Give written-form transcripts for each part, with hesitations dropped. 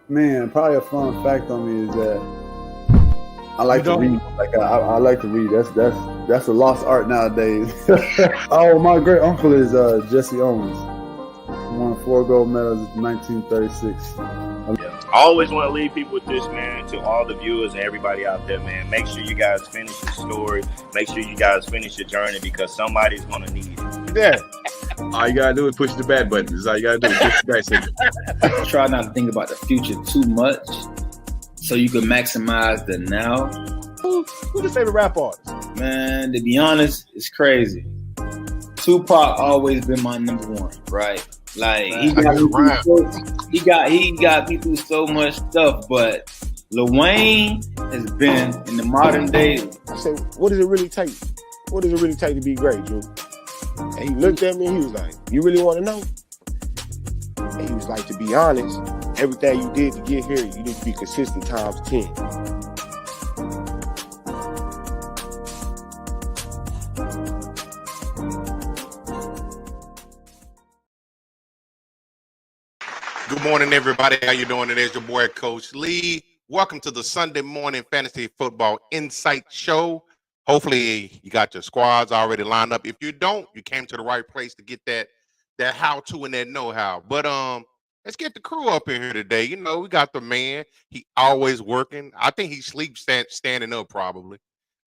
Man, probably a fun fact on me is that I like to read. Like I like to read. That's a lost art nowadays. Oh, my great uncle is Jesse Owens. He won 4 gold medals in 1936. I always want to leave people with this, man, to all the viewers and everybody out there, man. Make sure you guys finish your story. Make sure you guys finish your journey because somebody's going to need it. Yeah. All you got to do is push the bad button. That's all you got to do is push the dice in. Try not to think about the future too much so you can maximize the now. Who's your favorite rap artist? Man, to be honest, it's crazy. Tupac always been my number one, right? Like he got me through so much stuff, but Lil Wayne has been in the modern day. I said, what does it really take? What does it really take to be great, Drew? And he looked at me and he was like, you really want to know? And he was like, to be honest, everything you did to get here, you need to be consistent times 10. Good morning, everybody. How you doing? It is your boy, Coach Lee. Welcome to the Sunday Morning Fantasy Football Insight Show. Hopefully, you got your squads already lined up. If you don't, you came to the right place to get that how-to and that know-how. But let's get the crew up in here today. You know, we got the man. He always working. I think he sleeps standing up probably.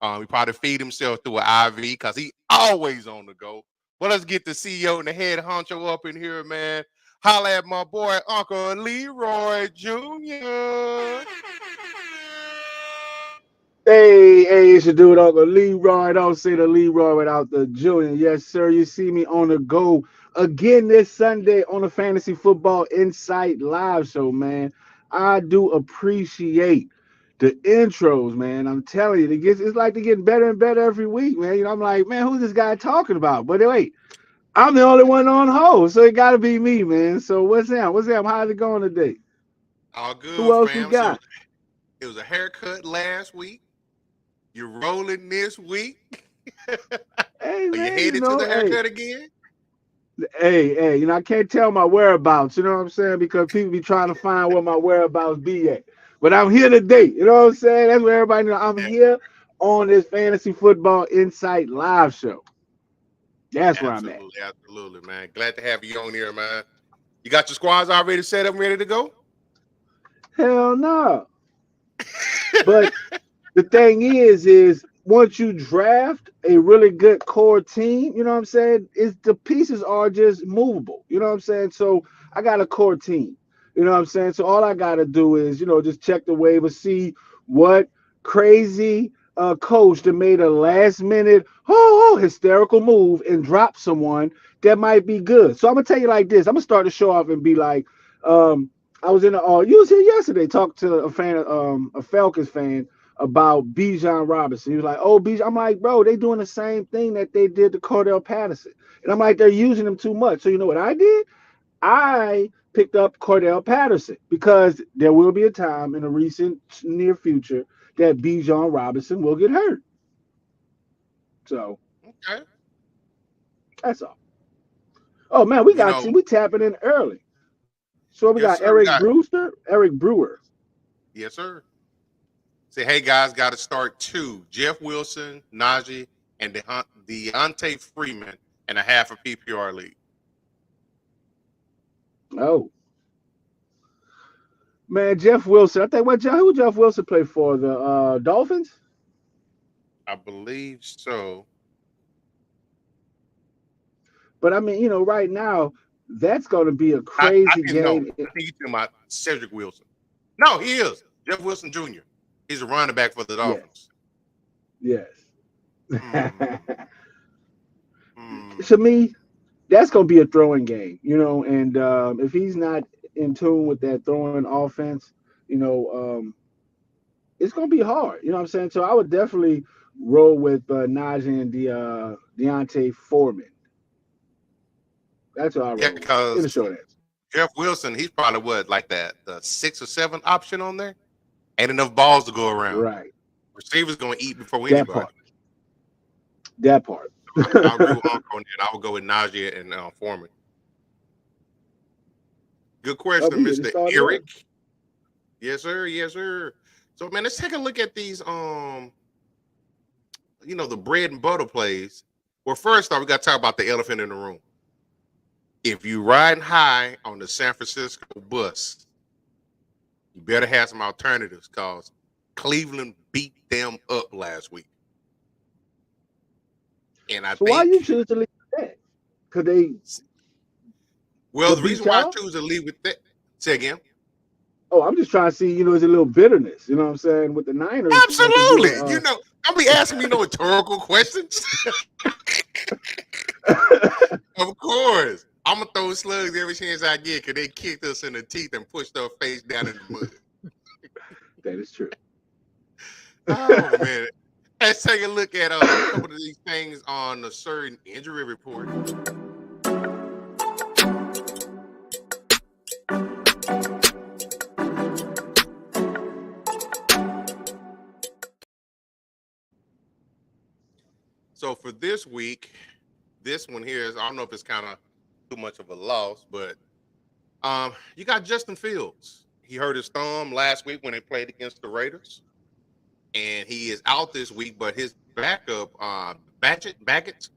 He probably feed himself through an IV because he always on the go. But let's get the CEO and the head honcho up in here, man. Holla at my boy, Uncle Leroy Jr. Hey, it's your dude, Uncle Leroy. Don't say the Leroy without the Junior. Yes, sir. You see me on the go again this Sunday on the Fantasy Football Insight Live Show, man. I do appreciate the intros, man. I'm telling you, it's like they're getting better and better every week, man. You know, I'm like, man, who's this guy talking about? But wait. I'm the only one on hold, so it got to be me, man. So what's up? How's it going today? All good, Who else fam. you got? So it was a haircut last week. You're rolling this week. Hey, man, Are you headed to the haircut again? Hey, I can't tell my whereabouts, you know what I'm saying? Because people be trying to find where my whereabouts be at. But I'm here today, you know what I'm saying? That's where everybody knows. I'm here on this Fantasy Football Insight Live Show. That's where I'm at. Absolutely, man. Glad to have you on here, man. You got your squads already set up and ready to go? Hell no. But the thing is once you draft a really good core team, you know what I'm saying? The pieces are just movable. You know what I'm saying? So I got a core team. You know what I'm saying? So all I got to do is, just check the waiver, see what crazy coach that made a last minute hysterical move and drop someone that might be good. So I'm gonna tell you like this. I'm gonna start the show off and be like, I was you was here yesterday, talked to a Falcons fan about Bijan Robinson. He was like, Bijan. I'm like, bro, they doing the same thing that they did to Cordell Patterson. And I'm like, they're using him too much. So you know what I did? I picked up Cordell Patterson because there will be a time in the recent near future that Bijan Robinson will get hurt. So, okay, that's all. Oh man, we tapping in early. So we got Eric Brewer. Yes, sir. Say, hey guys, got to start 2. Jeff Wilson, Najee, and Deontay Freeman in a half a PPR league. Oh. Man, Jeff Wilson. I think who Jeff Wilson play for? The Dolphins? I believe so. But I mean, right now, that's going to be a crazy game. No, I think you're talking about Cedric Wilson. No, he is. Jeff Wilson Jr. He's a running back for the Dolphins. Yes. To me, that's going to be a throwing game, and if he's not in tune with that throwing offense, it's going to be hard. You know what I'm saying? So I would definitely roll with Najee and Deontay Foreman. That's what I roll. Yeah, because in the short answer. Jeff Wilson, he's probably the 6 or 7 option on there. Ain't enough balls to go around. Right. Receivers going to eat before anybody. That part. I agree with Uncle on that. I would go with Najee and Foreman. Good question, Mr. Eric. Yes, sir. Yes, sir. So, man, let's take a look at these, the bread and butter plays. Well, first off, we got to talk about the elephant in the room. If you riding high on the San Francisco bus, you better have some alternatives because Cleveland beat them up last week. And why you choose to leave with that? Because the reason why I choose to leave with that. Say again. Oh, I'm just trying to see, there's a little bitterness, you know what I'm saying, with the Niners. Absolutely. Don't be asking me no rhetorical questions. Of course. I'm going to throw slugs every chance I get because they kicked us in the teeth and pushed our face down in the mud. That is true. Oh, man. Let's take a look at a couple of these things on a certain injury report. So for this week, this one here is, I don't know if it's kind of too much of a loss, but you got Justin Fields. He hurt his thumb last week when they played against the Raiders. And he is out this week, but his backup, Baggett,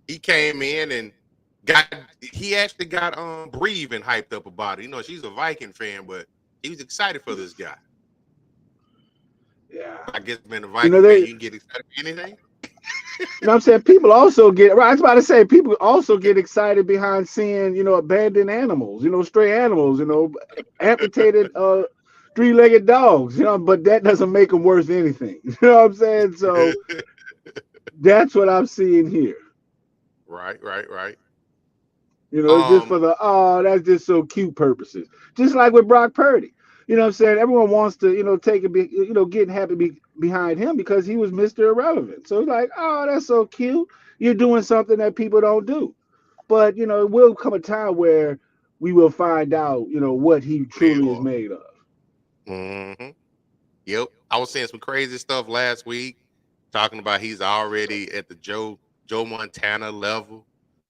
he came in and he actually got Bree and hyped up about it. She's a Viking fan, but he was excited for this guy. Yeah. I guess being a Viking fan, you can get excited for anything. You know what I'm saying? People also get, right, I was about to say, people also get excited behind seeing, abandoned animals, stray animals, amputated three-legged dogs, but that doesn't make them worth anything. You know what I'm saying? So that's what I'm seeing here. Right. Just for that's just so cute purposes. Just like with Brock Purdy. You know what I'm saying? Everyone wants to, take a getting happy behind him because he was Mr. Irrelevant. So it's like, oh, that's so cute. You're doing something that people don't do. But, it will come a time where we will find out, what he truly is made of. Mm-hmm. Yep. I was saying some crazy stuff last week, talking about he's already at the Joe Montana level,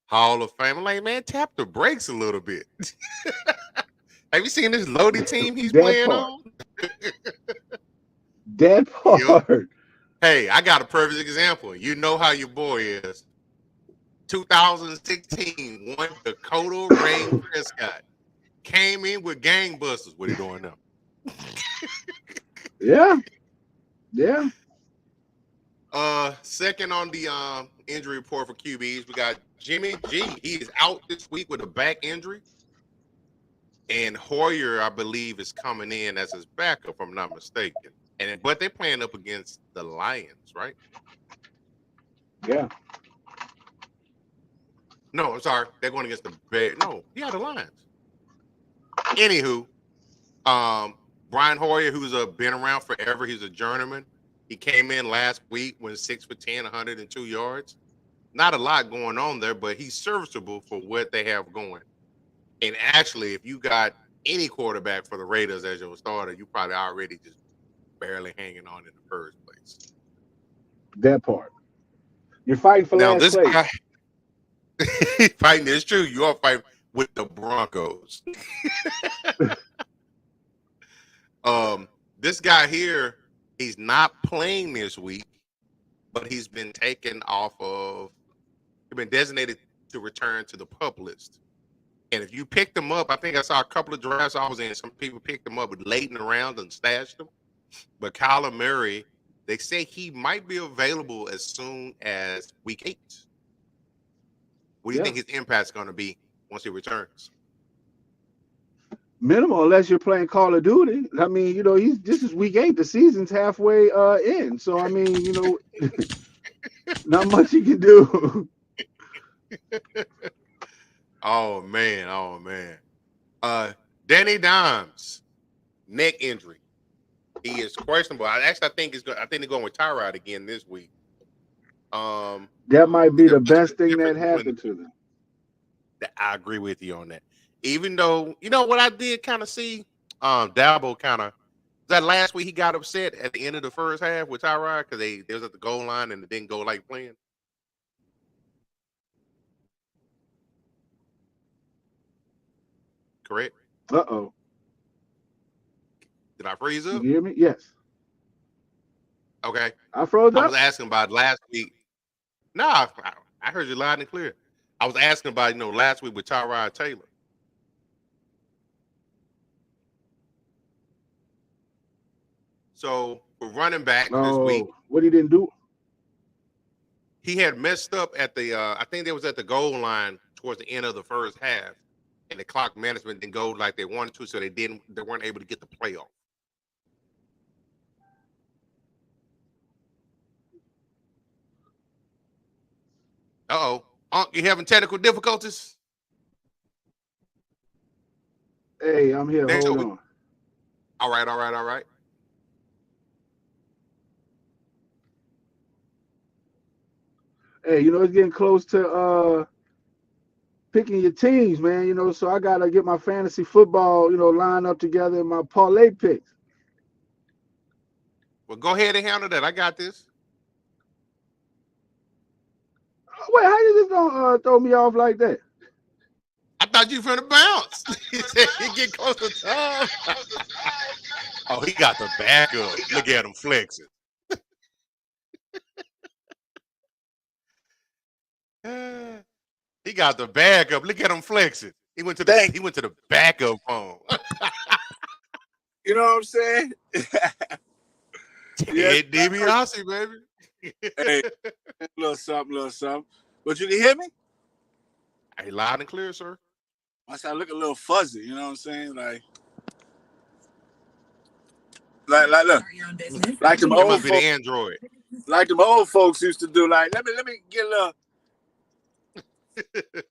Hall of Fame. I'm like, man, tap the brakes a little bit. Have you seen this loaded team he's playing on? That part. Yep. Hey, I got a perfect example. You know how your boy is. 2016 won Dakota Ray Prescott. Came in with gangbusters. What are you doing now? Yeah. Second on the injury report for QBs, we got Jimmy G. He is out this week with a back injury. And Hoyer, I believe, is coming in as his backup, if I'm not mistaken. But they're playing up against the Lions, right? Yeah. No, I'm sorry. They're going against the Bears. No, the Lions. Anywho, Brian Hoyer, who's been around forever, he's a journeyman. He came in last week, went 6 for 10, 102 yards. Not a lot going on there, but he's serviceable for what they have going. And actually, if you got any quarterback for the Raiders as your starter, you probably already just barely hanging on in the first place. That part. You're fighting for last place. Guy, fighting is true. You are fighting with the Broncos. This guy here, he's not playing this week, but he's been taken off of. He's been designated to return to the PUP list. And if you picked him up, I think I saw a couple of drafts I was in. Some people picked him up late in the round and stashed him. But Kyler Murray, they say he might be available as soon as week 8. What do you think his impact's going to be once he returns? Minimal, unless you're playing Call of Duty. I mean, this is week 8. The season's halfway in. So I mean, not much he can do. Oh man. Danny Dimes, neck injury. He is questionable. I think they're going with Tyrod again this week. That might be the best thing that happened to them. I agree with you on that. Even though, what I did kind of see, Dabo kind of, that last week he got upset at the end of the first half with Tyrod because they was at the goal line and it didn't go like planned. Correct? Uh-oh. Did I freeze up? You hear me? Yes. Okay. I froze up? I was asking about last week. No, I heard you loud and clear. I was asking about, last week with Tyrod Taylor. So, for running back this week. What he didn't do? He had messed up at the, I think they was at the goal line towards the end of the first half. And the clock management didn't go like they wanted to, so they weren't able to get the play off. Uh-oh. You having technical difficulties? Hey, I'm here. Hold on. All right. Hey, it's getting close to picking your teams, man, so I gotta get my fantasy football, line up together in my parlay picks. Well, go ahead and handle that. I got this. Wait, how you just gonna throw me off like that? I thought you were finna bounce. He said he get close to time. Oh, he got the backup. Look at him flexing. He got the backup. Look at him flexing. He went to the backup phone. You know what I'm saying? Yeah, DiBiase, baby. Hey, little something. But you can hear me? Hey, loud and clear, sir. I said I look a little fuzzy, you know what I'm saying? Like look. Like them old folks, Android. Like them old folks used to do. Like, let me get a little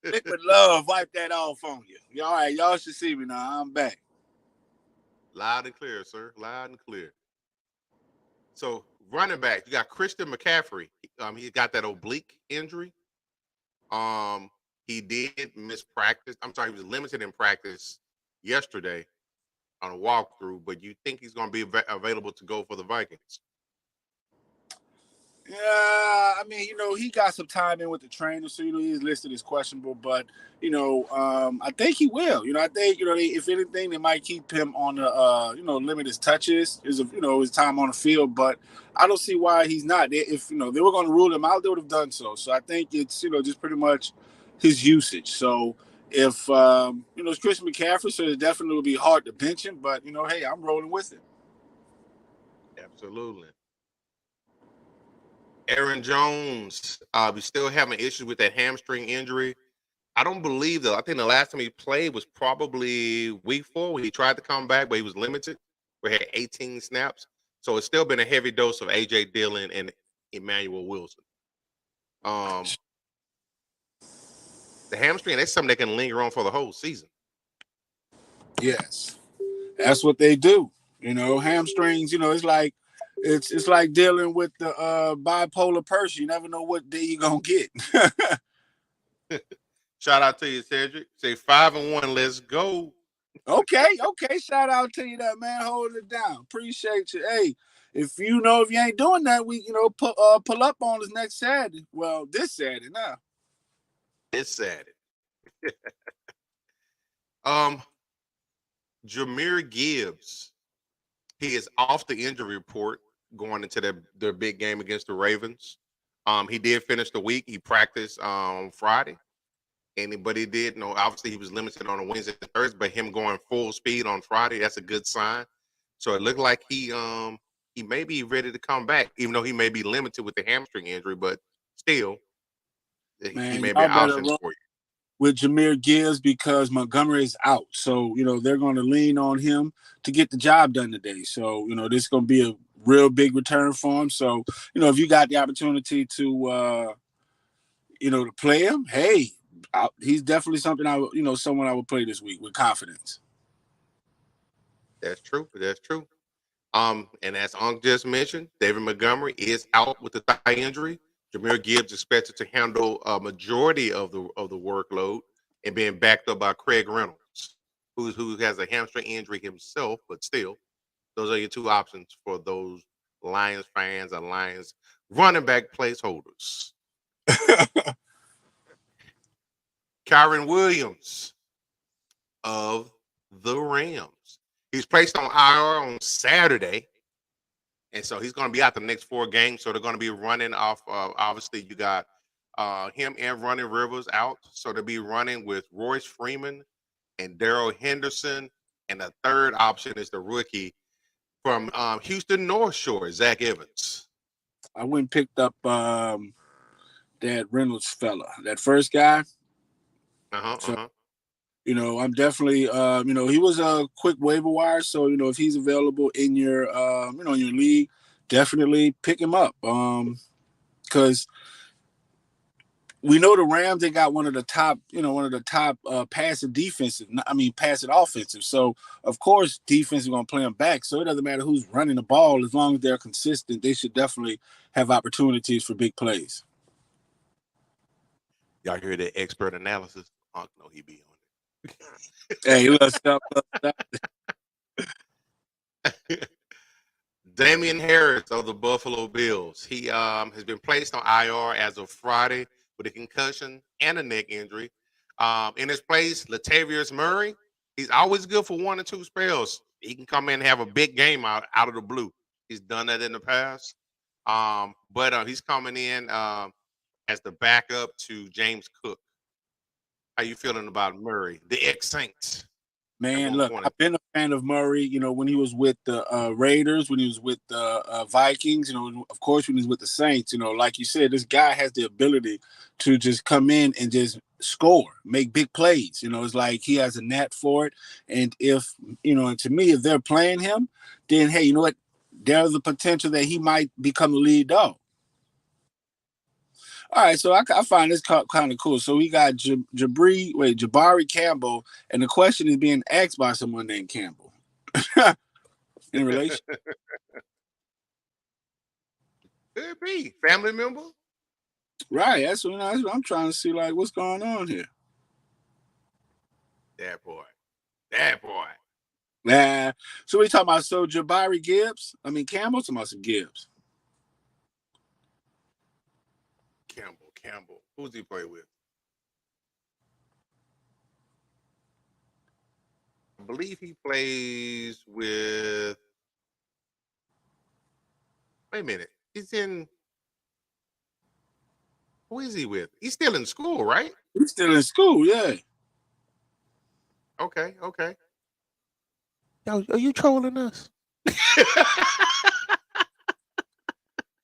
liquid love, wipe that off on you. All right, y'all should see me now. I'm back. Loud and clear, sir. Loud and clear. So, running back, you got Christian McCaffrey. He got that oblique injury. He did miss practice. I'm sorry, he was limited in practice yesterday on a walkthrough, but you think he's going to be available to go for the Vikings? Yeah, I mean, he got some time in with the trainer, so he's listed as questionable. But I think he will. I think if anything, they might keep him on the limit his touches, his time on the field. But I don't see why he's not. If they were going to rule him out, they would have done so. So I think it's just pretty much his usage. So if it's Christian McCaffrey, so it definitely would be hard to bench him. But hey, I'm rolling with it. Absolutely. Aaron Jones, we still having issues with that hamstring injury. I don't believe though. I think the last time he played was probably week 4 when he tried to come back, but he was limited. We had 18 snaps. So it's still been a heavy dose of A.J. Dillon and Emmanuel Wilson. The hamstring, that's something that can linger on for the whole season. Yes. That's what they do. Hamstrings, it's like dealing with the bipolar person. You never know what day you're going to get. Shout out to you, Cedric. Say 5-1. Let's go. Okay. Shout out to you, that man. Holding it down. Appreciate you. Hey, if you ain't doing that, we pull up on us next Saturday. Well, this Saturday now. This Saturday. Jahmyr Gibbs. He is off the injury report going into their big game against the Ravens. He did finish the week. He practiced on Friday. But he did, obviously he was limited on a Wednesday and Thursday, but him going full speed on Friday, that's a good sign. So it looked like he may be ready to come back, even though he may be limited with the hamstring injury, but still, Man, he may be an option for you. With Jahmyr Gibbs because Montgomery is out. So, they're going to lean on him to get the job done today. So, this is going to be a real big return for him. So, if you got the opportunity to, to play him, hey, he's definitely something someone I would play this week with confidence. That's true. That's true. And as Unc just mentioned, David Montgomery is out with the thigh injury. Jahmyr Gibbs expected to handle a majority of the workload and being backed up by Craig Reynolds, who has a hamstring injury himself, but still, those are your two options for those Lions fans and Lions running back placeholders. Kyren Williams of the Rams. He's placed on IR on Saturday. And so he's going to be out the next 4 games. So they're going to be running off. Obviously, you got him and Ronnie Rivers out. So they'll be running with Royce Freeman and Darrell Henderson. And the third option is the rookie from Houston North Shore, Zach Evans. I went and picked up that Reynolds fella, that first guy. I'm definitely, he was a quick waiver wire. So, if he's available in your, in your league, definitely pick him up. Because we know the Rams, they got one of the top passing defensive, passing offensive. So, of course, defense is going to play them back. So it doesn't matter who's running the ball. As long as they're consistent, they should definitely have opportunities for big plays. Y'all hear the expert analysis? I know he be on it. Hey, let's stop. Damian Harris of the Buffalo Bills. He has been placed on IR as of Friday with a concussion and a neck injury. In his place, Latavius Murray. He's always good for 1 or 2 spells. He can come in and have a big game out of the blue. He's done that in the past. But he's coming in as the backup to James Cook. How you feeling about Murray, the ex-Saints? Man, look, I've been a fan of Murray, when he was with the Raiders, when he was with the Vikings, of course, when he was with the Saints, like you said, this guy has the ability to just come in and just score, make big plays. It's like he has a knack for it. And if, and to me, if they're playing him, then, hey, you know what? There's the potential that he might become the lead dog. All right, so I find this kind of cool. So we got Jabari Campbell, and the question is being asked by someone named Campbell. In relation? Could be. Family member? Right, that's what I'm trying to see, like, what's going on here. That boy. Nah. So we talking about, Jabari Campbell, talking about some Gibbs. Campbell. Who's he play with? I believe he plays with. Wait a minute. Who is he with? He's still in school, right? He's still in school, yeah. Okay. Yo, are you trolling us?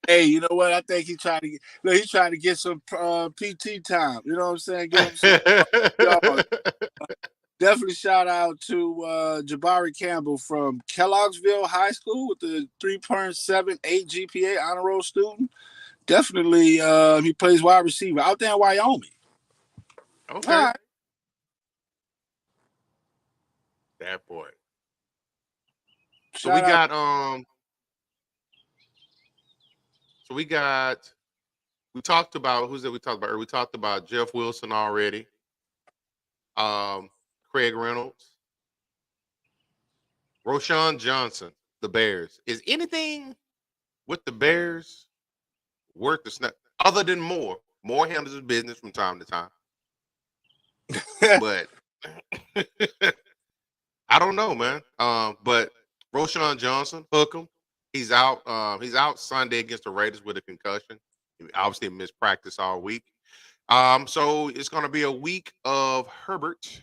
Hey, you know what? I think he's trying to get some PT time. You know what I'm saying? Get him some, definitely shout out to Jabari Campbell from Kelloggsville High School with the 3.78 GPA honor roll student. Definitely, he plays wide receiver out there in Wyoming. Okay. All right. That boy. So we talked about who's that we talked about? We talked about Jeff Wilson already. Craig Reynolds. Roschon Johnson, the Bears. Is anything with the Bears worth the snap other than Moore? Moore handles his business from time to time. But I don't know, man. But Roschon Johnson, hook him. He's out. He's out Sunday against the Raiders with a concussion. He obviously missed practice all week. So it's going to be a week of Herbert,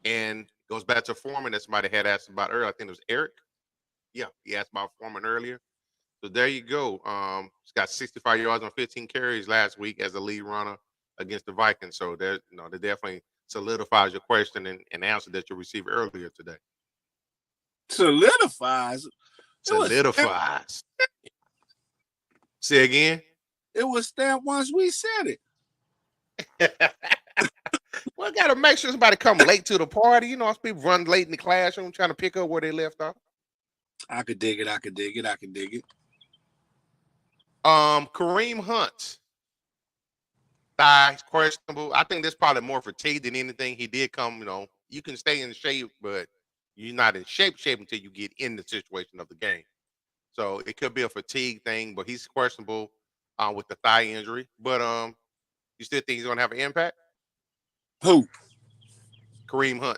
and goes back to Foreman that somebody had asked about earlier. I think it was Eric. Yeah, he asked about Foreman earlier. So there you go. He's got 65 yards on 15 carries last week as a lead runner against the Vikings. So that definitely solidifies your question and answer that you received earlier today. Solidifies. Solidifies. Say again. It was stamped once we said it. Well, got to make sure somebody come late to the party. You know, people run late in the classroom trying to pick up where they left off. I could dig it. Kareem Hunt. Thighs questionable. I think that's probably more fatigue than anything. He did come, you can stay in shape, but you're not in shape until you get in the situation of the game. So it could be a fatigue thing, but he's questionable with the thigh injury. But you still think he's going to have an impact? Who? Kareem Hunt.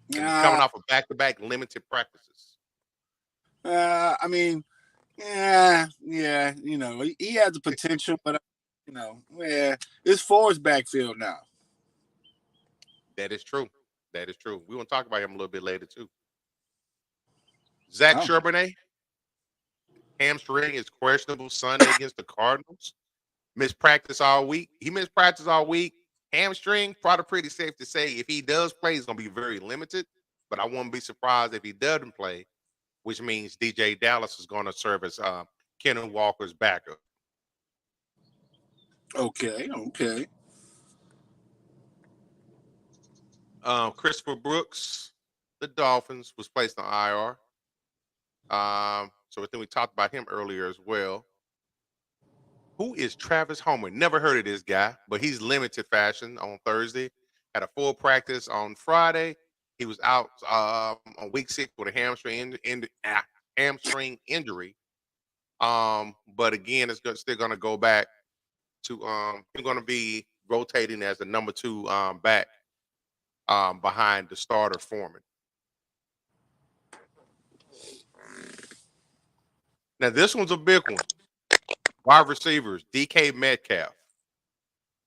He's coming off of back-to-back limited practices. I mean, yeah, he has the potential, but it's Ford's backfield now. That is true. We want to talk about him a little bit later too. Zach Charbonnet, hamstring is questionable Sunday against the Cardinals. Missed practice all week. Hamstring, probably pretty safe to say if he does play, he's going to be very limited. But I wouldn't be surprised if he doesn't play, which means DJ Dallas is going to serve as Kenan Walker's backup. Okay. Christopher Brooks, the Dolphins, was placed on IR. So I think we talked about him earlier as well. Who is Travis Homer? Never heard of this guy, but he's limited fashion on Thursday. Had a full practice on Friday. He was out on week 6 with a hamstring injury. But again, it's still going to go back to he's going to be rotating as the number 2 back behind the starter Foreman. Now this one's a big one. Wide receivers, DK Metcalf.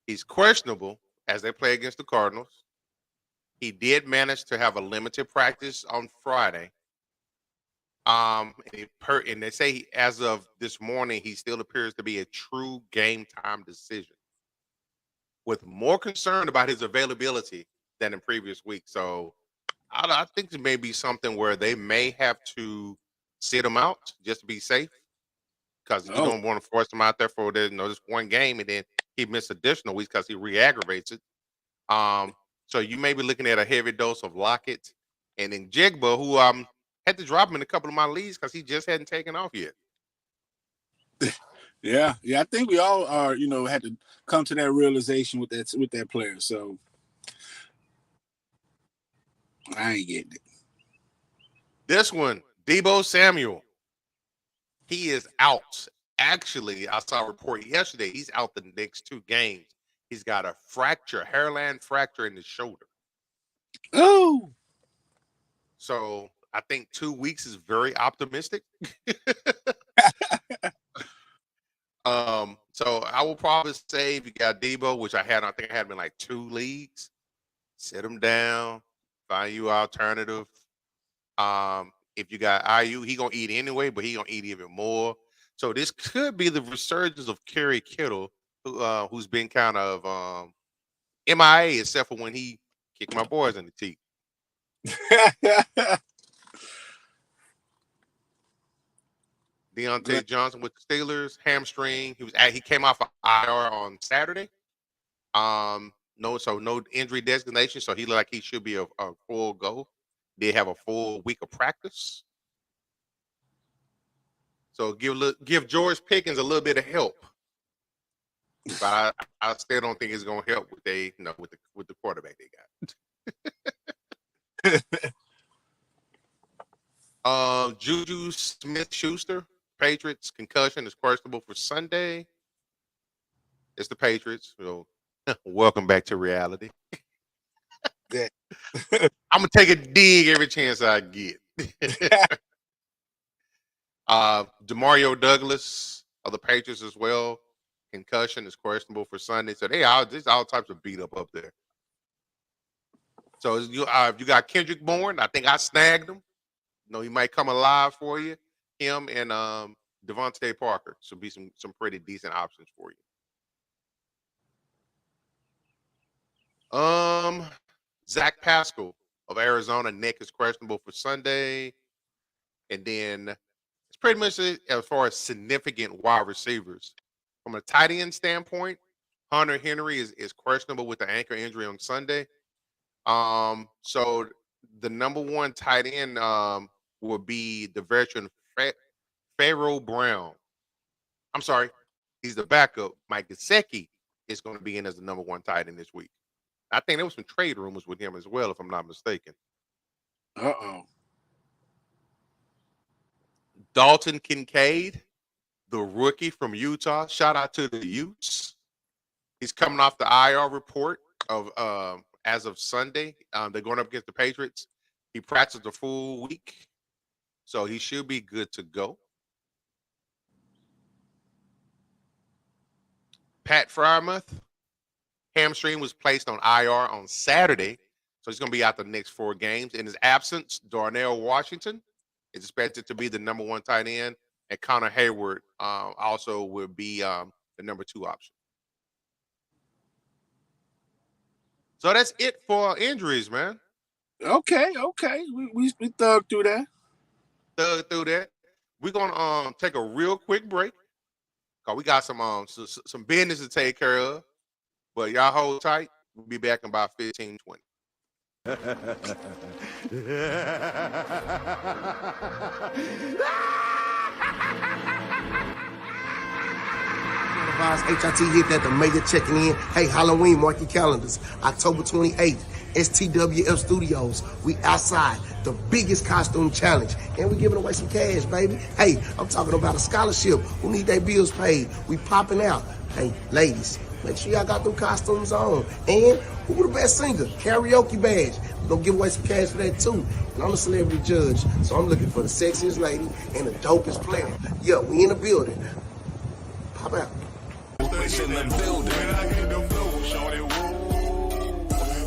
He's questionable as they play against the Cardinals. He did manage to have a limited practice on Friday. And they say as of this morning, he still appears to be a true game time decision, with more concern about his availability than in previous weeks. So I think there may be something where they may have to sit him out just to be safe, because you don't want to force him out there for this one game and then he missed additional weeks because he re-aggravates it. So you may be looking at a heavy dose of Lockett and then Jigba, who had to drop him in a couple of my leagues because he just hadn't taken off yet. Yeah. I think we all are, had to come to that realization with that player. So I ain't getting it. This one, Deebo Samuel. He is out. Actually, I saw a report yesterday. He's out the next 2 games. He's got a hairline fracture in his shoulder. Oh. So I think 2 weeks is very optimistic. So I will probably say if you got Deebo, which I think I had him in like 2 leagues, sit him down, find you alternative. If you got IU, he gonna eat anyway, but he gonna eat even more. So this could be the resurgence of Kerry Kittle, who's been kind of MIA, except for when he kicked my boys in the teeth. Deontay Johnson with the Steelers, hamstring. He came off of IR on Saturday. No injury designation, so he looked like he should be a full go. Did have a full week of practice. So give George Pickens a little bit of help. But I still don't think it's gonna help with the quarterback they got. Juju Smith-Schuster, Patriots, concussion is questionable for Sunday. It's the Patriots. So welcome back to reality. I'm gonna take a dig every chance I get. Demario Douglas of the Patriots as well. Concussion is questionable for Sunday. So there's all types of beat up there. So you got Kendrick Bourne. I think I snagged him. He might come alive for you. Him and Devontae Parker should be some pretty decent options for you. Zach Pascal of Arizona, neck is questionable for Sunday. And then it's pretty much it as far as significant wide receivers. From a tight end standpoint, Hunter Henry is questionable with the ankle injury on Sunday. So the number one tight end will be the veteran Pharaoh Brown. I'm sorry, he's the backup. Mike Gesicki is going to be in as the number one tight end this week. I think there was some trade rumors with him as well, if I'm not mistaken. Dalton Kincaid, the rookie from Utah. Shout out to the Utes. He's coming off the IR report of as of Sunday. They're going up against the Patriots. He practiced a full week, so he should be good to go. Pat Freiermuth, hamstring was placed on IR on Saturday, so he's going to be out the next 4 games. In his absence, Darnell Washington is expected to be the number one tight end, and Connor Hayward also will be the number 2 option. So that's it for injuries, man. Okay. We thug through that. We're gonna take a real quick break because we got some business to take care of. But y'all hold tight. We'll be back in about 15, 20. HIT hit that, the major checking in. Hey, Halloween, mark your calendars. October 28th, STWF Studios. We outside, the biggest costume challenge. And we giving away some cash, baby. Hey, I'm talking about a scholarship. Who need their bills paid? We popping out. Hey, ladies, make sure y'all got them costumes on. And who the best singer? Karaoke badge. We're going to give away some cash for that too. And I'm a celebrity judge, so I'm looking for the sexiest lady and the dopest player. Yeah, we in the building. Pop out. In the building. When I hit the floor, shorty, whoa.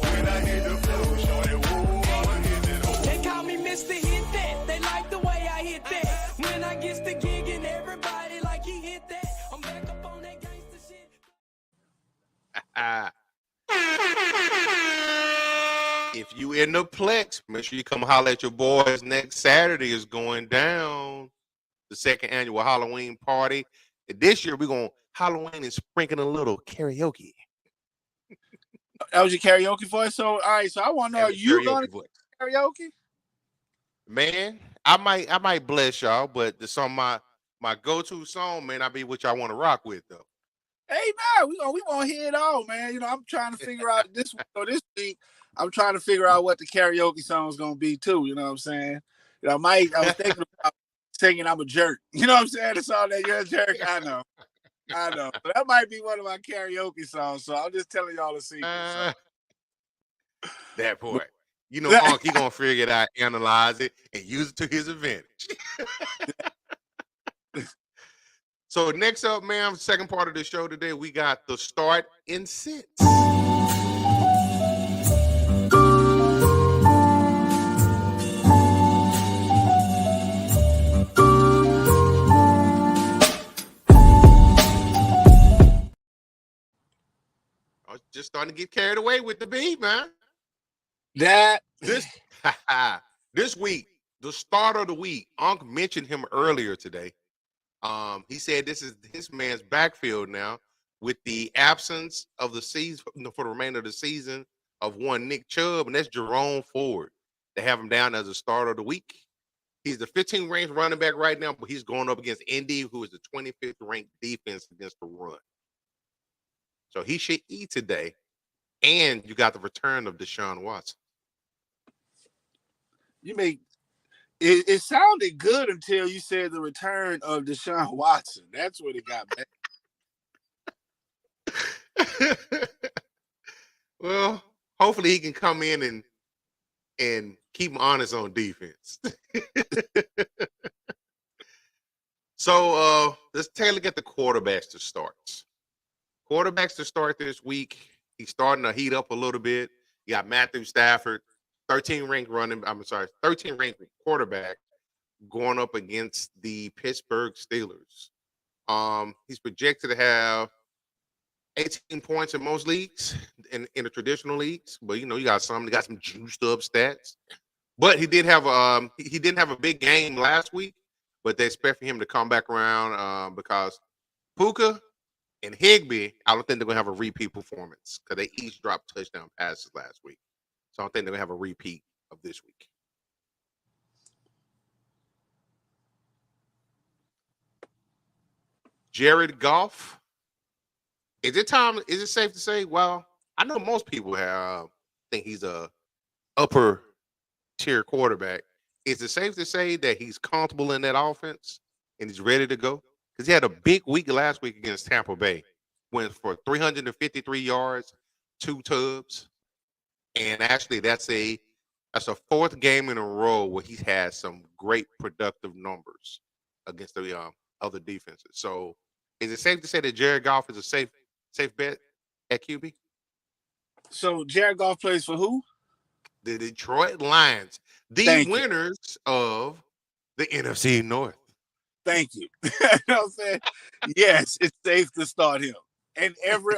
When I hit the floor, shorty, whoa. I'ma hit it all. They call me Mr. Hit That. They like the way I hit that. When I get the gig and everybody like he hit that. I'm back up on that gangsta shit. If you in the Plex, make sure you come holler at your boys. Next Saturday is going down, the 2nd annual Halloween party. And this year we're going to Halloween and sprinkling a little karaoke. That was your karaoke voice? So, all right, so I want to know, are you going to karaoke? Man, I might bless y'all, but the song, my go-to song, man, I be what y'all want to rock with, though. Hey, man, we gonna hear it all, man. I'm trying to figure out this week. I'm trying to figure out what the karaoke song is gonna be too. You know what I'm saying? I was thinking about singing "I'm a Jerk." You know what I'm saying? The song that "You're a Jerk." I know. But that might be one of my karaoke songs. So I'm just telling y'all a secret. That part. Unc, he gonna figure it out, analyze it, and use it to his advantage. So next up, man, second part of the show today, we got the start and sit. I was just starting to get carried away with the beat, man. This week, the start of the week, Unc mentioned him earlier today. He said this is his man's backfield now with the absence of the season for the remainder of the season of one Nick Chubb, and that's Jerome Ford. They have him down as a starter of the week. He's the 15th ranked running back right now, but he's going up against Indy, who is the 25th ranked defense against the run. So he should eat today. And you got the return of Deshaun Watson. It sounded good until you said the return of Deshaun Watson. That's what it got back. Well, hopefully he can come in and Keep him honest on defense. So let's take a look at the quarterbacks to start. Quarterbacks to start this week. He's starting to heat up a little bit. You got Matthew Stafford, 13 ranked quarterback going up against the Pittsburgh Steelers. He's projected to have 18 points in most leagues in the traditional leagues, but you got some juiced up stats. But he didn't have a big game last week, but they expect for him to come back around because Puka and Higbee, I don't think they're gonna have a repeat performance because they each dropped touchdown passes last week. So I don't think they're gonna have a repeat of this week. Jared Goff. Is it safe to say? Well, I know most people think he's a upper tier quarterback. Is it safe to say that he's comfortable in that offense and he's ready to go? Because he had a big week last week against Tampa Bay. Went for 353 yards, 2 tubs. And actually that's a fourth game in a row where he's had some great productive numbers against the other defenses. So is it safe to say that Jared Goff is a safe bet at QB? So Jared Goff plays for who? The Detroit Lions, the winners of the NFC North. Thank you. You know what I'm saying? Yes, it's safe to start him. And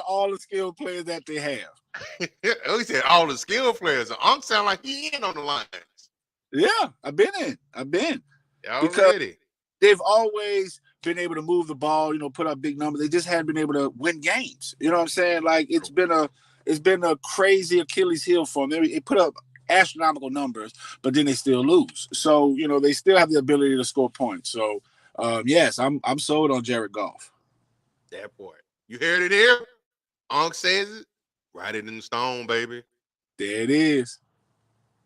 all the skill players that they have. He said all the skill players. Unc sound like he in on the Lions. Yeah, I've been. Because they've always been able to move the ball, put up big numbers. They just haven't been able to win games. You know what I'm saying? Like it's been a crazy Achilles heel for them. They put up astronomical numbers, but then they still lose. So, they still have the ability to score points. So, yes, I'm sold on Jared Goff. That boy. You heard it here? Unc says it. Write it in stone, baby. There it is.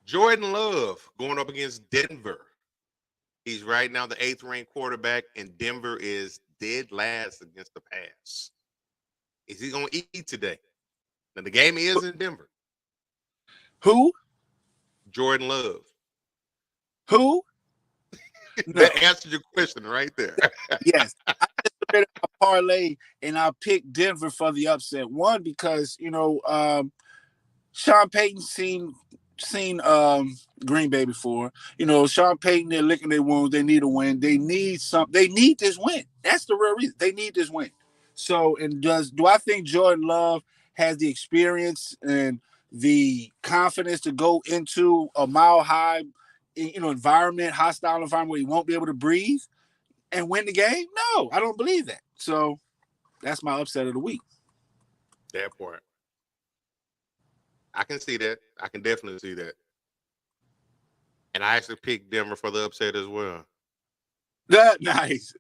Jordan Love going up against Denver. He's right now the 8th ranked quarterback, and Denver is dead last against the pass. Is he going to eat today? Now, the game is in Denver. Who? Jordan Love. Who? That answered your question right there. Yes. I just submitted a parlay, and I picked Denver for the upset. One, because, Sean Payton seen Green Bay before. Sean Payton, they're licking their wounds. They need a win. They need this win. That's the real reason. They need this win. So, do I think Jordan Love has the experience and the confidence to go into a mile-high, environment, hostile environment where he won't be able to breathe and win the game? No, I don't believe that. So, that's my upset of the week. That part. I can see that. I can definitely see that. And I actually picked Denver for the upset as well. Nice.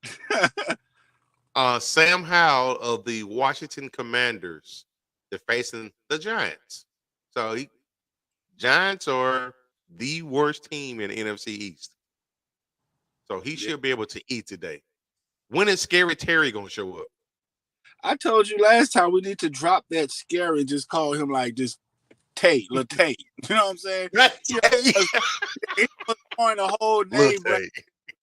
Sam Howell of the Washington Commanders. They're facing the Giants. So Giants are the worst team in the NFC East. So he should be able to eat today. When is Scary Terry going to show up? I told you last time we need to drop that scary and just call him like just Latay. You know what I'm saying? He was pouring the whole name right.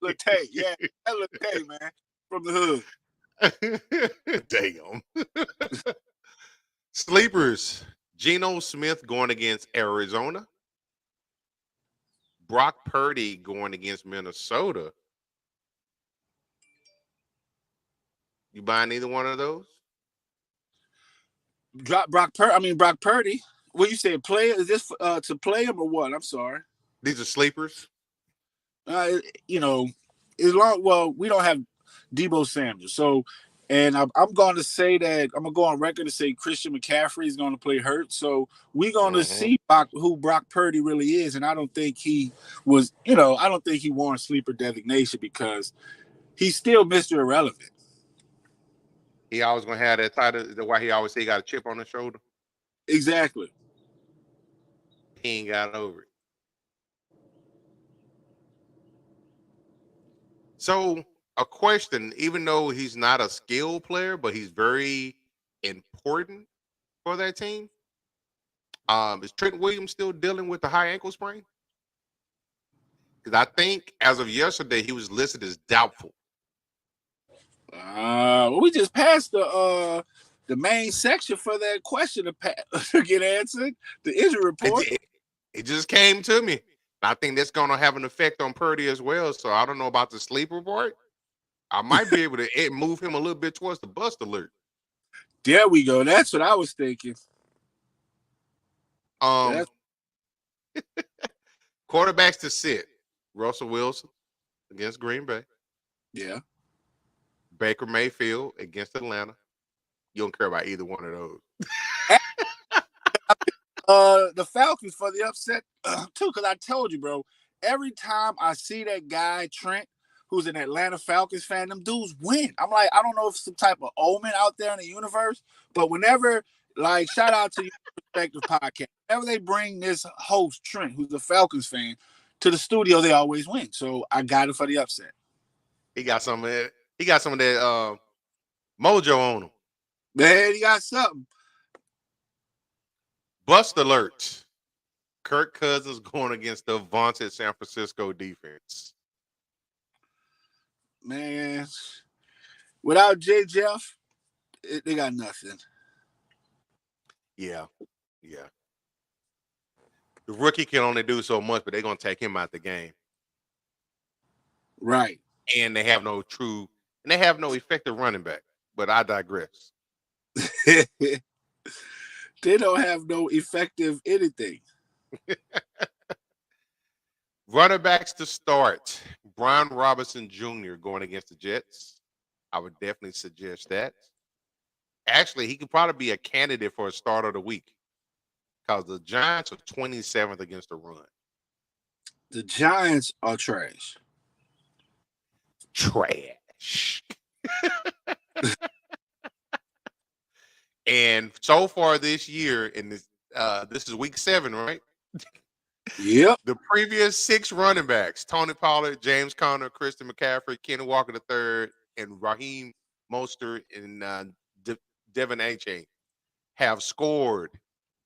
Latay. Yeah, that Latay, man, from the hood. Damn. Sleepers. Geno Smith going against Arizona. Brock Purdy going against Minnesota. You buying either one of those? Brock Purdy. What you say? Play? Is this to play him or what? I'm sorry. These are sleepers. As long we don't have Deebo Samuel, so and I'm going to say that I'm going to go on record to say Christian McCaffrey is going to play hurt. So we're going to see who Brock Purdy really is, and I don't think he was. I don't think he warrants sleeper designation because he's still Mr. Irrelevant. He always going to have that title. Why he always say he got a chip on his shoulder. Exactly. He ain't got over it. So a question, even though he's not a skill player, but he's very important for that team. Is Trent Williams still dealing with the high ankle sprain? Because I think as of yesterday, he was listed as doubtful. Well, we just passed the main section for that question to get answered. The injury report. It just came to me. I think that's going to have an effect on Purdy as well. So I don't know about the sleep report. I might be able to move him a little bit towards the bust alert. There we go. That's what I was thinking. Quarterbacks to sit. Russell Wilson against Green Bay. Yeah. Baker Mayfield against Atlanta. You don't care about either one of those. The Falcons for the upset too, because I told you, bro, every time I see that guy, Trent, who's an Atlanta Falcons fan, them dudes win. I'm like, I don't know if it's some type of omen out there in the universe, but whenever, like, shout out to your respective podcast, whenever they bring this host, Trent, who's a Falcons fan, to the studio, they always win. So I got it for the upset. He got some of that. He got some of that mojo on him. Man, he got something. Bust alert. Kirk Cousins going against the vaunted San Francisco defense. Man, without J. Jeff, they got nothing. Yeah. The rookie can only do so much, but they're going to take him out the game. Right. And they have no effective running back. But I digress. They don't have no effective anything. Running backs to start. Brian Robinson Jr. going against the Jets. I would definitely suggest that. Actually, he could probably be a candidate for a start of the week because the Giants are 27th against the run. The Giants are trash. Trash. And so far this year, in this is week 7, right? Yep. The previous 6 running backs, Tony Pollard, James Conner, Christian McCaffrey, Kenny Walker III, and Raheem Mostert and Devin Achane, have scored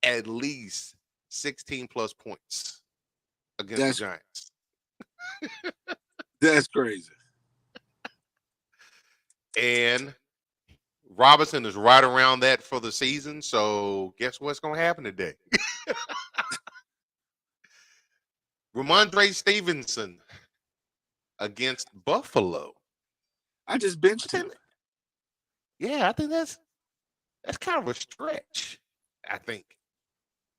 at least 16-plus points against the Giants. That's crazy. And Robinson is right around that for the season. So guess what's going to happen today? Ramondre Stevenson against Buffalo. I just benched him. Yeah, I think that's kind of a stretch, I think.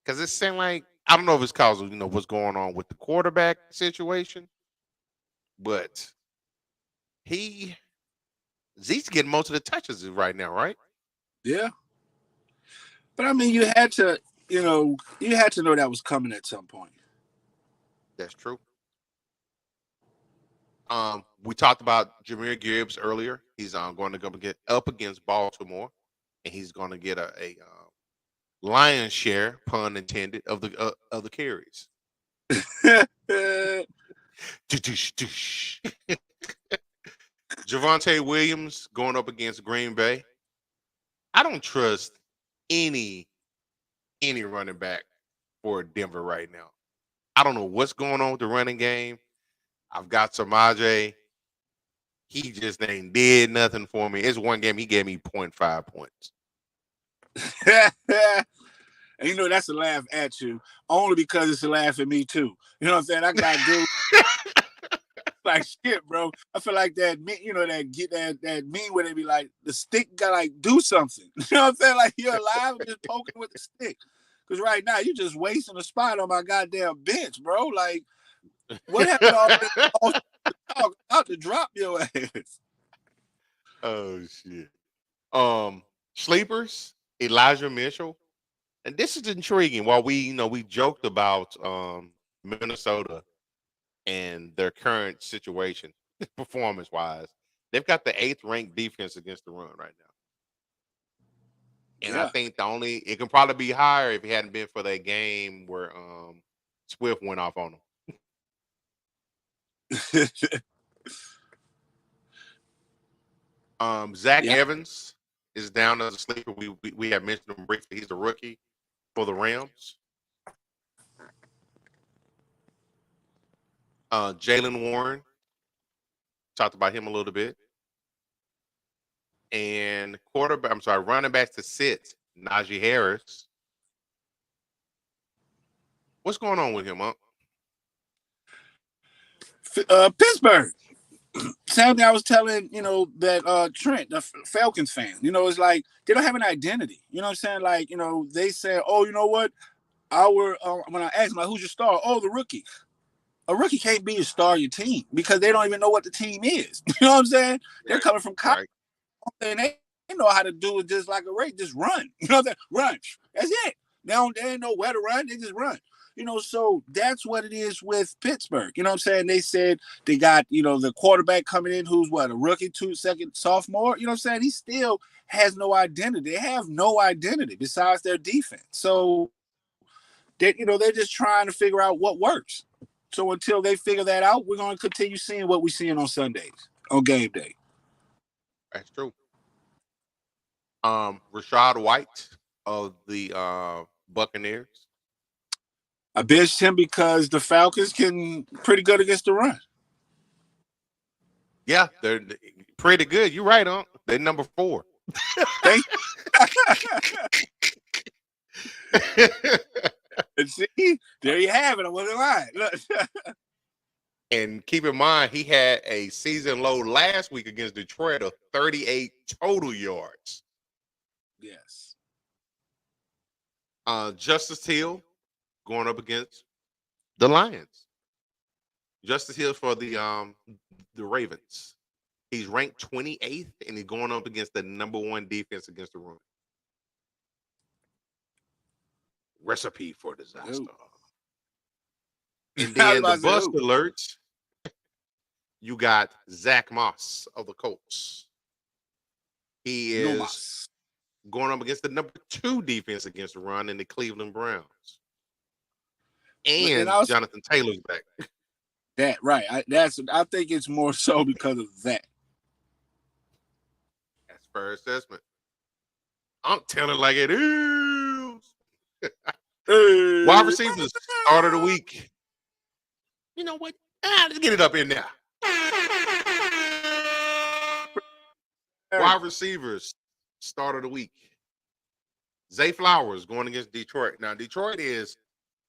Because it seemed like, I don't know if it's because of, what's going on with the quarterback situation, but Zeke's getting most of the touches right now, right? Yeah. But I mean, you had to know that was coming at some point. That's true. We talked about Jahmyr Gibbs earlier. He's going to go get up against Baltimore, and he's going to get a lion's share, pun intended, of the carries. Javonte Williams going up against Green Bay. I don't trust any running back for Denver right now. I don't know what's going on with the running game. I've got Samaje. He just ain't did nothing for me. It's one game he gave me 0.5 points. And that's a laugh at you, only because it's a laugh at me too. You know what I'm saying? I got dude like shit, bro. I feel like that meme where they be like, the stick got like do something. You know what I'm saying? Like you're alive and just poking with the stick. Because right now you just wasting a spot on my goddamn bench, bro. Like, what happened to all this talk out to drop your ass? Oh shit. Sleepers, Elijah Mitchell. And this is intriguing. While we joked about Minnesota and their current situation, performance-wise, they've got the 8th ranked defense against the run right now. And I think it can probably be higher if it hadn't been for that game where Swift went off on them. Zach Evans is down as a sleeper. We have mentioned him briefly. He's a rookie for the Rams. Jalen Warren, talked about him a little bit. And running backs to sit, Najee Harris. What's going on with him, Monk? Pittsburgh. Same thing I was telling, that Trent, the Falcons fan, it's like they don't have an identity. You know what I'm saying? Like, they say, oh, you know what? When I ask them, like, who's your star? Oh, the rookie. A rookie can't be a star of your team because they don't even know what the team is. You know what I'm saying? They're coming from college and they know how to do it just like a race, just run. You know what I'm saying? Run. That's it. They ain't know where to run. They just run. So that's what it is with Pittsburgh. You know what I'm saying? They said they got, the quarterback coming in who's a rookie, second sophomore. You know what I'm saying? He still has no identity. They have no identity besides their defense. So, they're just trying to figure out what works. So until they figure that out, we're going to continue seeing what we're seeing on Sundays, on game day. That's true. Rachaad White of the Buccaneers. I benched him because the Falcons can pretty good against the run. Yeah, they're pretty good. You're right, huh? They're number 4. And see, there you have it. I wasn't lying. Look. And keep in mind, he had a season low last week against Detroit of 38 total yards. Yes. Justice Hill going up against the Lions. Justice Hill for the Ravens. He's ranked 28th, and he's going up against the number 1 defense against the run. Recipe for disaster. Ooh. And then the bust alerts. You got Zach Moss of the Colts. He is going up against the number 2 defense against the run in the Cleveland Browns. And Jonathan Taylor's back. That right. I think it's more so because of that. That's fair assessment. I'm telling like it is. Wide receivers start of the week. You know what? Let's get it up in there. Wide receivers start of the week. Zay Flowers going against Detroit. Now, Detroit is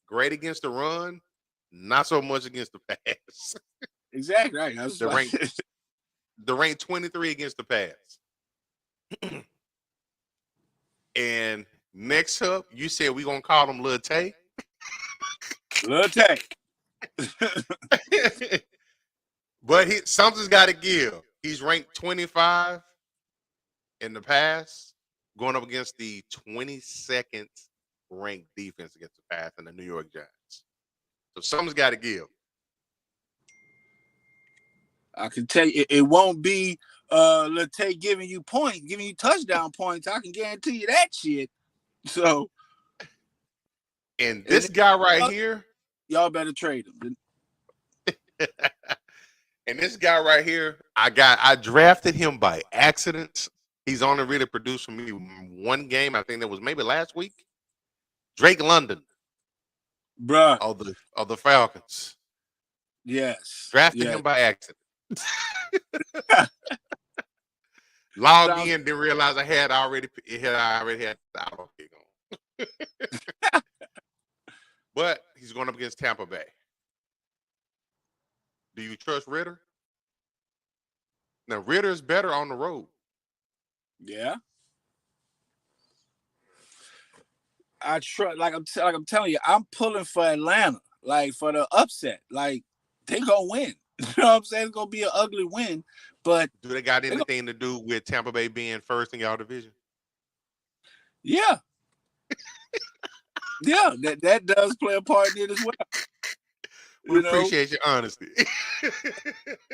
great against the run, not so much against the pass. Exactly. Right. The rank 23 against the pass. And next up, you said we're going to call him Lil Tay. Lil Tay. But something's got to give. He's ranked 25 in the pass, going up against the 22nd ranked defense against the pass in the New York Giants. So something's got to give. I can tell you, it won't be Lil Tay giving you touchdown points. I can guarantee you that shit. So, and this guy right here, y'all better trade him. And this guy right here, I drafted him by accident. He's only really produced for me one game. I think that was maybe last week. Drake London, bruh, of the Falcons. Yes, drafted him by accident. Logged in, didn't realize I already had the auto kick on. But he's going up against Tampa Bay. Do you trust Ritter? Now Ritter is better on the road. Yeah. I trust, like I'm telling you, I'm pulling for Atlanta, like for the upset. Like they gonna win. You know what I'm saying? It's gonna be an ugly win. But do they got anything to do with Tampa Bay being first in y'all division? Yeah. Yeah, that does play a part in it as well. We appreciate your honesty.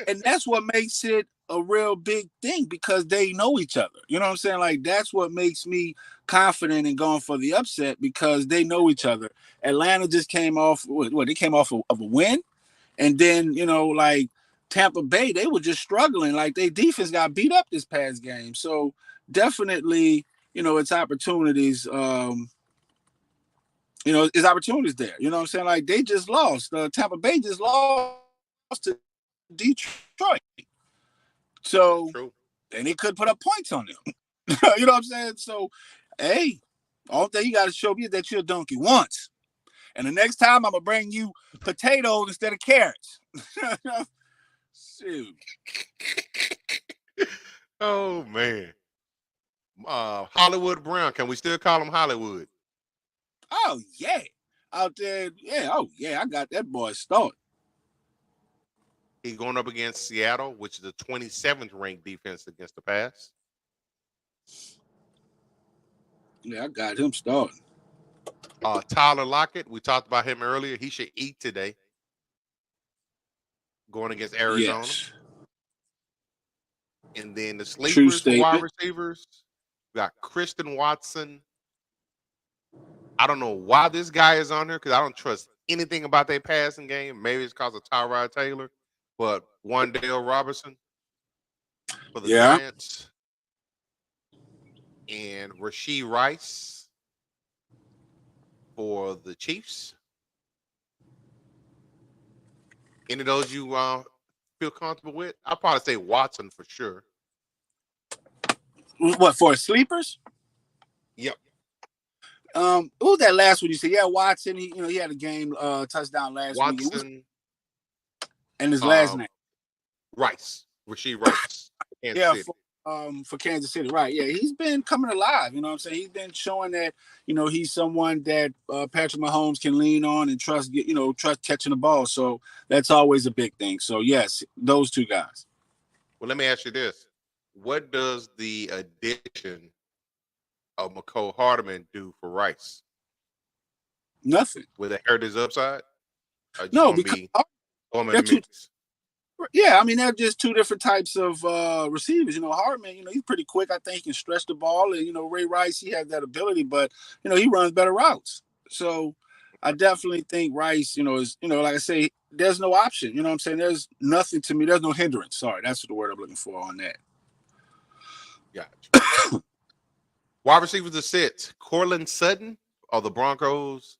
And that's what makes it a real big thing because they know each other. You know what I'm saying? Like, that's what makes me confident in going for the upset because they know each other. Atlanta just came off, they came off of a win. And then, like Tampa Bay, they were just struggling. Like, their defense got beat up this past game. So, definitely, it's opportunities. There's opportunities there. You know what I'm saying? Like, they just lost. Tampa Bay just lost lost to Detroit. So, True. and they could put up points on them. You know what I'm saying? So, hey, all thing you got to show me is that you're a donkey once. And the next time I'm going to bring you potatoes instead of carrots. Shoot. Oh man. Hollywood Brown. Can we still call him Hollywood? Oh, yeah. Out there, yeah. Oh, yeah. I got that boy started. He's going up against Seattle, which is the 27th ranked defense against the pass. Yeah, I got him started. Tyler Lockett, we talked about him earlier. He should eat today. Going against Arizona. Yes. And then the True sleepers, the wide statement. receivers, we got Christian Watson. I don't know why this guy is on here because I don't trust anything about their passing game. Maybe it's because of Tyrod Taylor, but Wan'Dale Robinson for the Yeah. Giants. And Rashee Rice for the Chiefs. Any of those you feel comfortable with? I'll probably say Watson for sure. What, for sleepers? Yep. Who was that last one you said? Yeah, Watson. He had a game touchdown last week. Watson And his last name. Rice. Rashee Rice. Kansas Yeah, City. for Kansas City, right? Yeah, he's been coming alive. You know what I'm saying? He's been showing that he's someone that Patrick Mahomes can lean on and trust catching the ball. So that's always a big thing. So yes, those two guys. Well, let me ask you this: what does the addition of McCole Hardman do for Rice? Nothing. Will it hurt his upside? Or just No, gonna because be throw him in they're the two. mix? Yeah, I mean they're just two different types of receivers. Hardman, he's pretty quick. I think he can stretch the ball, and Ray Rice, he has that ability, but he runs better routes. So I definitely think Rice, is like I say, there's no option. You know what I'm saying? There's nothing to me. There's no hindrance. Sorry, that's the word I'm looking for on that. Gotcha. Wide receivers to sit: Cortland Sutton of the Broncos,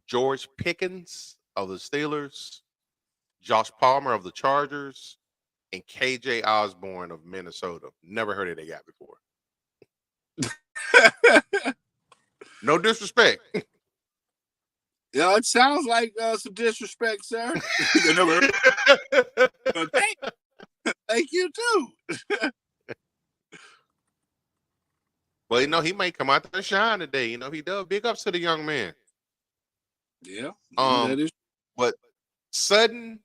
George Pickens of the Steelers, Josh Palmer of the Chargers, and KJ Osborne of Minnesota. Never heard of that guy before. No disrespect. Yeah, it sounds like some disrespect, sir. Thank you too. Well, he may come out there and shine today. He does. Big ups to the young man. Yeah. That is. But Sutton,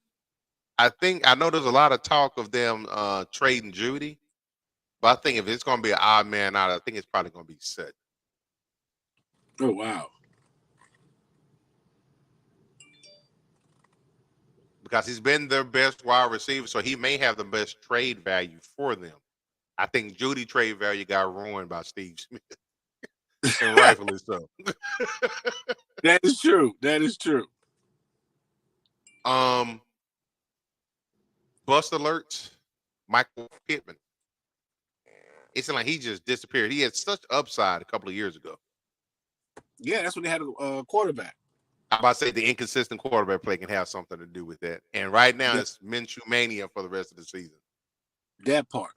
I know there's a lot of talk of them trading Judy, but I think if it's going to be an odd man out, I think it's probably going to be Sutton. Oh wow. Because he's been their best wide receiver, so he may have the best trade value for them. I think Judy trade value got ruined by Steve Smith, and rightfully so. That is true. That is true. Bust alert, Michael Pittman. It's like he just disappeared. He had such upside a couple of years ago. Yeah, that's when they had a quarterback. I'm about to say the inconsistent quarterback play can have something to do with that. And right now it's Minshew mania for the rest of the season. That part.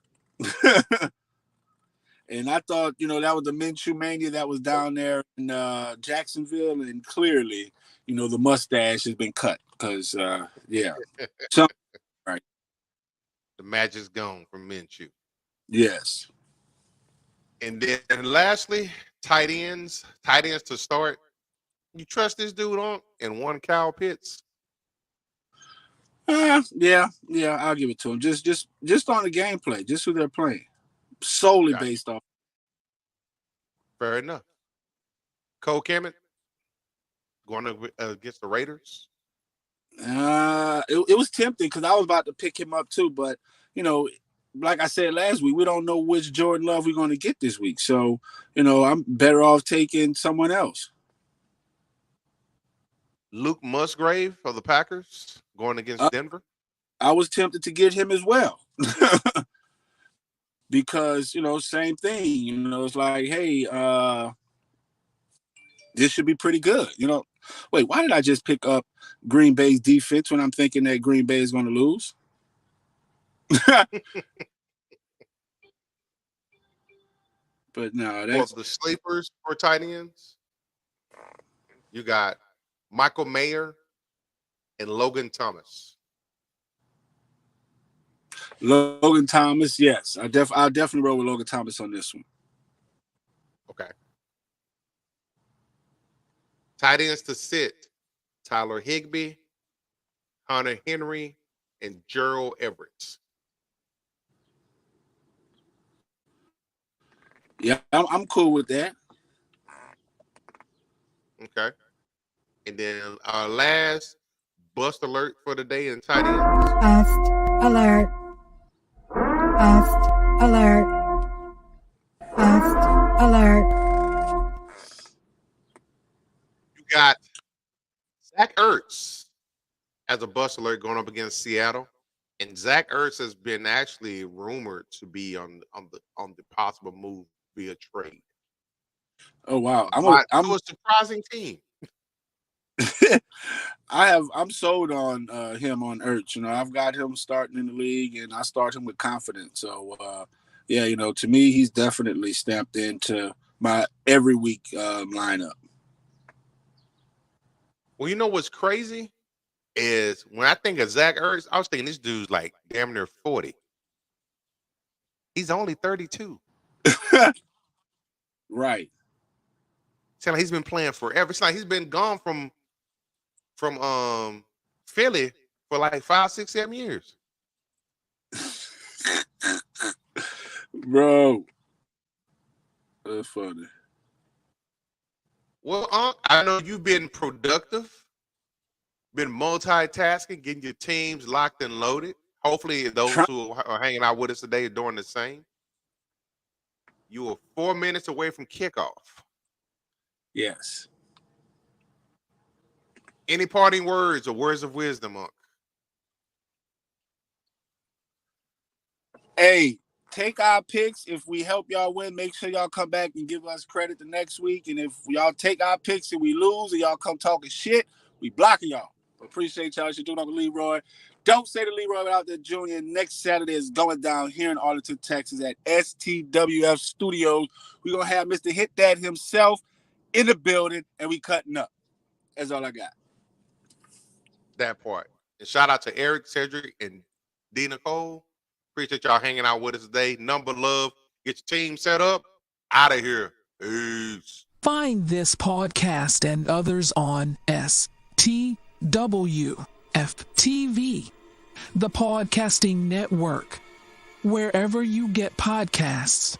And I thought, that was the Minshew mania that was down there in Jacksonville, and clearly, the mustache has been cut because, yeah. Right. The magic's gone from Minshew. Yes. And then lastly, tight ends to start. You trust this dude on and one Kyle Pitts? Yeah, I'll give it to him. Just on the gameplay, just who they're playing, solely based off. Fair enough. Cole Kemet going against the Raiders. It was tempting because I was about to pick him up too, but like I said last week, we don't know which Jordan Love we're going to get this week. So I'm better off taking someone else. Luke Musgrave of the Packers going against Denver. I was tempted to get him as well. Because, same thing. It's like, hey, this should be pretty good. You know, wait, why did I just pick up Green Bay's defense when I'm thinking that Green Bay is going to lose? But no, Well, that's the sleepers for tight ends, you got Michael Mayer and Logan Thomas. Logan Thomas. Yes, I'll definitely roll with Logan Thomas on this one. Okay. Tight ends to sit: Tyler Higbee, Hunter Henry, and Gerald Everett. Yeah, I'm cool with that. Okay. And then our last bust alert for the day in tight ends. Bust alert. Bust alert. Bust alert. You got Zach Ertz as a bust alert going up against Seattle. And Zach Ertz has been actually rumored to be on the possible move via trade. Oh wow, I'm a surprising team. I'm sold on him on Ertz. You know, I've got him starting in the league, and I start him with confidence. So yeah, you know, to me, he's definitely stamped into my every week lineup. Well, you know what's crazy is when I think of Zach Ertz, I was thinking this dude's like damn near 40. He's only 32. Right. It's like he's been playing forever. It's like he's been gone from Philly for like 5, 6, 7 years. Bro. That's funny. Well, I know you've been productive, been multitasking, getting your teams locked and loaded. Hopefully those who are hanging out with us today are doing the same. You are 4 minutes away from kickoff. Yes. Any parting words or words of wisdom, Unc? Hey, take our picks. If we help y'all win, make sure y'all come back and give us credit the next week. And if y'all take our picks and we lose and y'all come talking shit, we blocking y'all. Appreciate y'all. You're doing Uncle Leroy. Don't say the Leroy without the Junior. Next Saturday is going down here in Arlington, Texas at STWF Studios. We're going to have Mr. Hit That himself in the building, and we cutting up. That's all I got. That part. And shout out to Eric, Cedric, and D. Nicole. Appreciate y'all hanging out with us today. Number love. Get your team set up. Out of here. Peace. Find this podcast and others on STWF TV, the podcasting network, wherever you get podcasts.